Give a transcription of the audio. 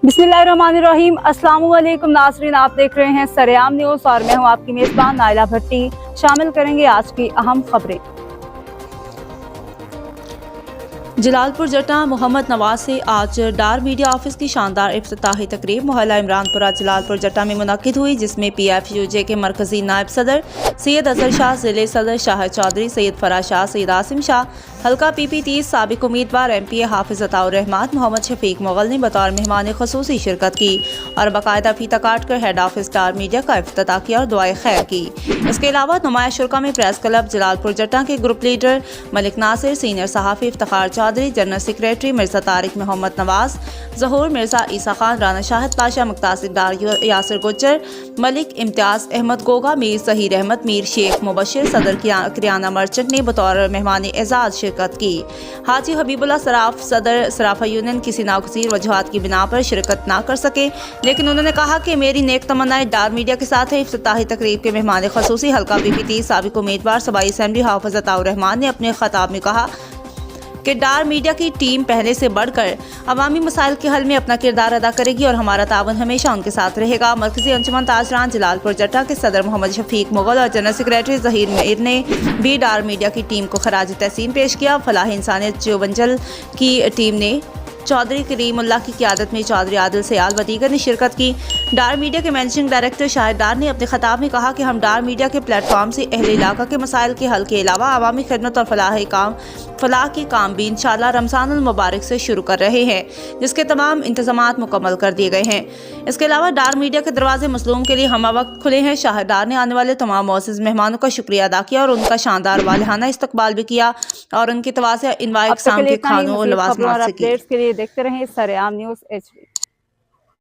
बिस्मिल्लाहिर्रहमानिर्रहीम। अस्सलामुअलैकुम नाज़रीन, आप देख रहे हैं सरेआम न्यूज़ और मैं हूं आपकी मेज़बान नाइला भट्टी। शामिल करेंगे आज की अहम खबरें। जलालपुर जटा मोहम्मद नवाज से आज डार मीडिया ऑफिस की शानदार इफ्तिताही तकरीब मोहल्ला इमरानपुरा जलालपुर जटा में मुनक्किद हुई, जिसमें PFUJ के मरकजी नायब सदर सैयद अजहर शाह, ज़िले सदर शाहिद चौधरी, सैयद फराज शाह, सैयद आसिम शाह, हल्का PP30 साबिक उम्मीदवार MPA हाफिज अताउर रहमान मोहम्मद शफीक मुगल ने बतौर मेहमान ख़ुसूसी शिरकत की और बाकायदा फीता काट कर हेड ऑफिस डार मीडिया का इफ्तिताह किया और दुआए खैर की। इसके अलावा नुमाया शुरा में प्रेस क्लब जलालपुर जटा के group leader Malik Nasir, senior सहाफ़ी इफ्तिखार चौधरी, जनरल सेक्रेटरी मिर्ज़ा तारिक मोहम्मद नवाज, ज़हूर मिर्ज़ा ईसा खान, राना शाहिद पाशा, मुक्तासिर डार यासिर गुज्जर, मलिक इम्तियाज़ अहमद गोगा, मीर ज़हीर अहमद, मीर शेख मुबशिर, सदर किराना मर्चेंट ने बतौर मेहमान एजाज़ शिरकत की। हाजी हबीबुल्लाह सराफ, सदर सराफा यूनियन किसी नागज़ीर वजूहात की बिना पर शिरकत ना कर सके, लेकिन उन्होंने कहा कि मेरी नेक तमन्नाएं डार मीडिया के साथ है। इफ्तिताही तकरीब के मेहमान ख़ुसूसी हल्का PP30 साबिक उम्मीदवार सूबाई असेंबली हाफिज अताउर रहमान ने अपने खिताब में कहा कि डार मीडिया की टीम पहले से बढ़कर अवामी मसाइल के हल में अपना किरदार अदा करेगी और हमारा तावन हमेशा उनके साथ रहेगा। मरकजी अंजुमन ताजरान जलालपुर जटा के सदर मोहम्मद शफीक मुगल और जनरल सेक्रेटरी ज़हीर मीर ने भी डार मीडिया की टीम को खराज तहसीन पेश किया। फलाह इंसानियत जोबंजल की टीम ने चौधरी करीमुल्लाह की क़यादत में चौधरी आदिल सयाल व दीगर ने शिरकत की। डार मीडिया के मैनेजिंग डायरेक्टर शाहिद डार ने अपने खिताब में कहा कि हम डार मीडिया के प्लेटफॉर्म से अहले इलाका के मसाइल के हल के अलावा अवामी खिदमत और फलाह के काम भी इंशाअल्लाह रमज़ानुल मुबारक से शुरू कर रहे हैं, जिसके तमाम इंतज़ामात मुकम्मल कर दिए गए हैं। इसके अलावा डार मीडिया के दरवाजे मज़लूम के लिए हम वक्त खुले हैं। शाहिद डार ने आने वाले तमाम मौसस मेहमानों का शुक्रिया अदा किया और उनका शानदार वालिहाना इस्तकबाल भी किया और उनके तवाज़े इनवाए इक़साम के खानों और लवाज़मात से की। अपडेट्स के लिए देखते रहें सरेआम न्यूज़ HD।